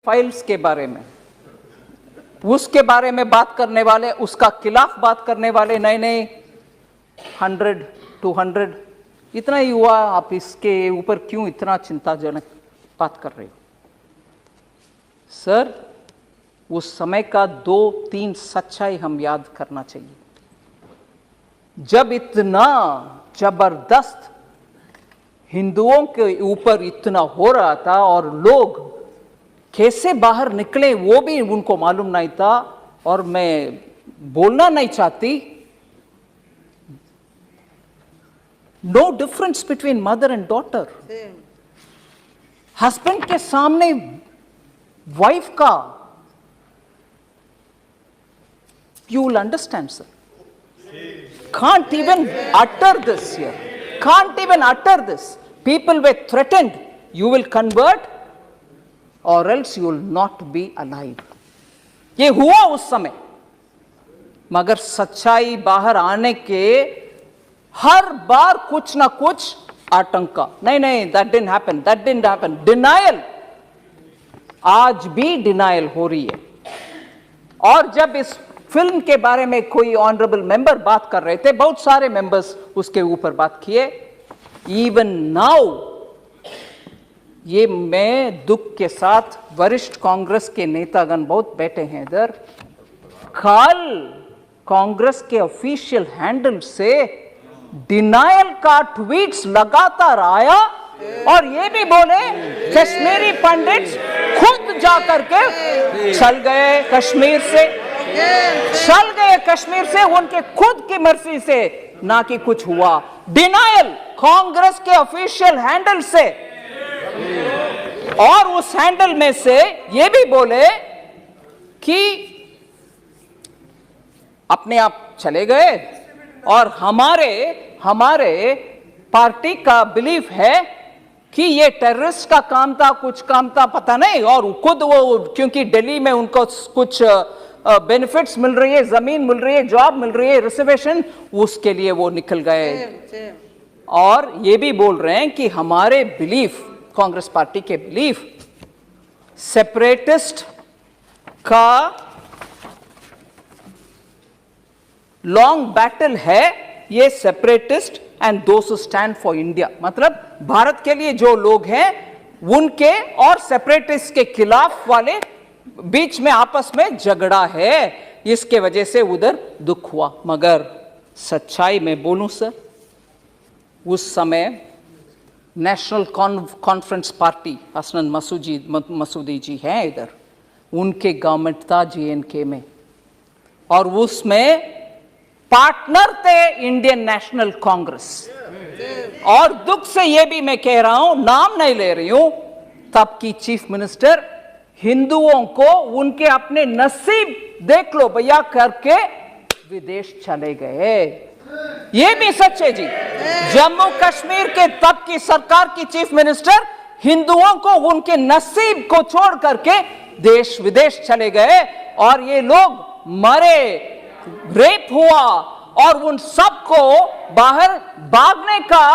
Files के बारे में, उसके बारे में बात करने वाले, उसका खिलाफ बात करने वाले नए नए 100, 200 इतना ही हुआ। आप इसके ऊपर क्यों इतना चिंताजनक बात कर रहे हो? सर, उस समय का 2-3 सच्चाई हम याद करना चाहिए। जब इतना जबरदस्त हिंदुओं के ऊपर इतना हो रहा था और लोग कैसे बाहर निकले वो भी उनको मालूम नहीं था, और मैं बोलना नहीं चाहती, no difference between mother and daughter. Husband के सामने वाइफ का, you will understand sir, can't even utter this here, can't even utter this. People were threatened, you will convert or else you will not be alive. ये हुआ उस समय, मगर सच्चाई बाहर आने के हर बार कुछ ना कुछ आतंका, नहीं that didn't happen, डिनायल, आज भी डिनायल हो रही है। और जब इस फिल्म के बारे में कोई ऑनरेबल मेंबर बात कर रहे थे, बहुत सारे मेंबर्स उसके ऊपर बात किए, इवन नाउ ये मैं दुख के साथ, वरिष्ठ कांग्रेस के नेतागण बहुत बैठे हैं इधर, कल कांग्रेस के ऑफिशियल हैंडल से डिनायल का ट्वीट्स लगातार आया और ये भी बोले कश्मीरी पंडित खुद जाकर के चल गए कश्मीर से, उनके खुद की मर्जी से, ना कि कुछ हुआ। डिनायल कांग्रेस के ऑफिशियल हैंडल से, और उस हैंडल में से ये भी बोले कि अपने आप चले गए, और हमारे पार्टी का बिलीफ है कि ये टेररिस्ट का काम था, कुछ काम था, पता नहीं, और खुद वो क्योंकि दिल्ली में उनको कुछ बेनिफिट्स मिल रही है, जमीन मिल रही है, जॉब मिल रही है, रिजर्वेशन, उसके लिए वो निकल गए। और ये भी बोल रहे हैं कि हमारे बिलीफ, कांग्रेस पार्टी के बिलीफ, सेपरेटिस्ट का लॉन्ग बैटल है, ये separatist and those who stand for India, मतलब भारत के लिए जो लोग हैं उनके और सेपरेटिस्ट के खिलाफ वाले बीच में आपस में झगड़ा है, इसके वजह से उधर दुख हुआ। मगर सच्चाई में बोलूं सर, उस समय national conference party, Hasnain Masoodi जी हैं इधर, उनके गवर्नमेंट था JNK में, और उसमें पार्टनर थे इंडियन नेशनल कांग्रेस। और दुख से ये भी मैं कह रहा हूं, नाम नहीं ले रही हूं, तब की चीफ मिनिस्टर हिंदुओं को उनके अपने नसीब देख लो भैया करके विदेश चले गए। ये भी सच है जी। जम्मू कश्मीर के तब की सरकार की चीफ मिनिस्टर हिंदुओं को उनके नसीब को छोड़ करके देश विदेश चले गए, और ये लोग मरे, रेप हुआ, और उन सबको बाहर भागने का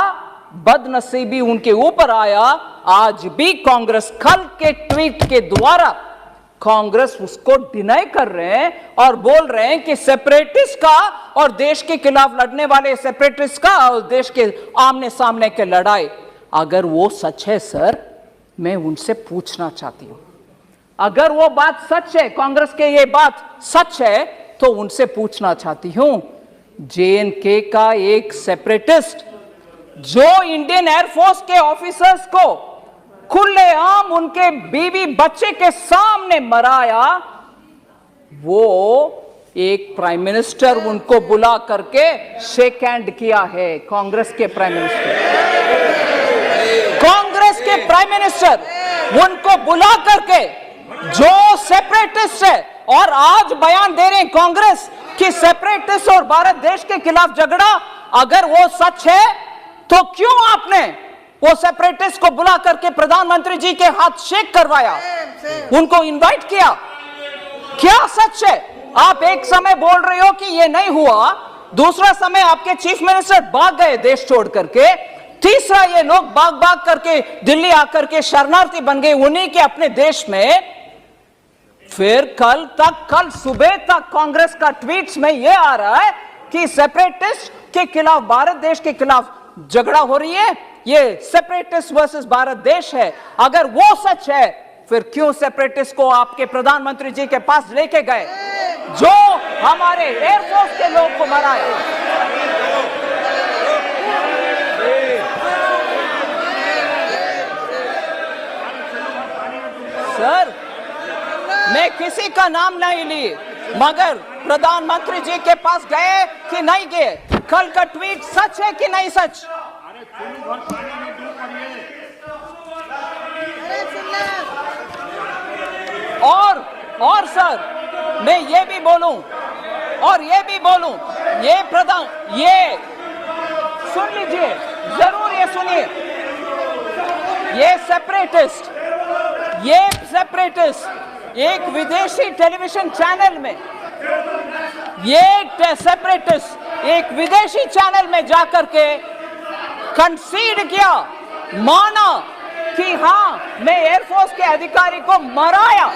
बदनसीबी उनके ऊपर आया। आज भी कांग्रेस कल के ट्वीट के द्वारा कांग्रेस उसको डिनाई कर रहे हैं और बोल रहे हैं कि सेपरेटिस्ट का और देश के खिलाफ लड़ने वाले सेपरेटिस्ट का और देश के आमने सामने के लड़ाई, अगर वो सच है सर, मैं उनसे पूछना चाहती हूं, अगर वो बात सच है, कांग्रेस के ये बात सच है, तो उनसे पूछना चाहती हूं, JNK का एक सेपरेटिस्ट जो इंडियन एयरफोर्स के ऑफिसर्स को खुलेआम उनके बीवी बच्चे के सामने मराया, वो एक प्राइम मिनिस्टर उनको बुला करके शेक हैंड किया है। कांग्रेस के प्राइम मिनिस्टर उनको बुला करके, जो सेपरेटिस्ट है, और आज बयान दे रहे हैं कांग्रेस कि सेपरेटिस्ट और भारत देश के खिलाफ झगड़ा, अगर वो सच है तो क्यों आपने वो सेपरेटिस्ट को बुला करके प्रधानमंत्री जी के हाथ शेक करवाया, उनको इनवाइट किया? क्या सच है? आप एक समय बोल रहे हो कि ये नहीं हुआ, दूसरा समय आपके चीफ मिनिस्टर भाग गए देश छोड़ करके, तीसरा ये लोग भाग करके दिल्ली आकर के शरणार्थी बन गए उन्हीं के अपने देश में। फिर कल सुबह तक कांग्रेस का ट्वीट्स में यह आ रहा है कि सेपरेटिस्ट के खिलाफ, भारत देश के खिलाफ झगड़ा हो रही है, ये सेपरेटिस्ट वर्सेस भारत देश है। अगर वो सच है, फिर क्यों सेपरेटिस्ट को आपके प्रधानमंत्री जी के पास लेके गए, जो हमारे एयरफोर्स के लोग को मराए? सर, मैं किसी का नाम नहीं ली, मगर प्रधानमंत्री जी के पास गए कि नहीं गए? कल का ट्वीट सच है कि नहीं सच? और सर, मैं ये भी बोलूं, ये सुन लीजिए, जरूर ये सुनिए, ये सेपरेटिस्ट एक विदेशी टेलीविजन चैनल में, एक विदेशी चैनल में जाकर के कंसीड किया, माना कि हां, मैं एयरफोर्स के अधिकारी को मराया।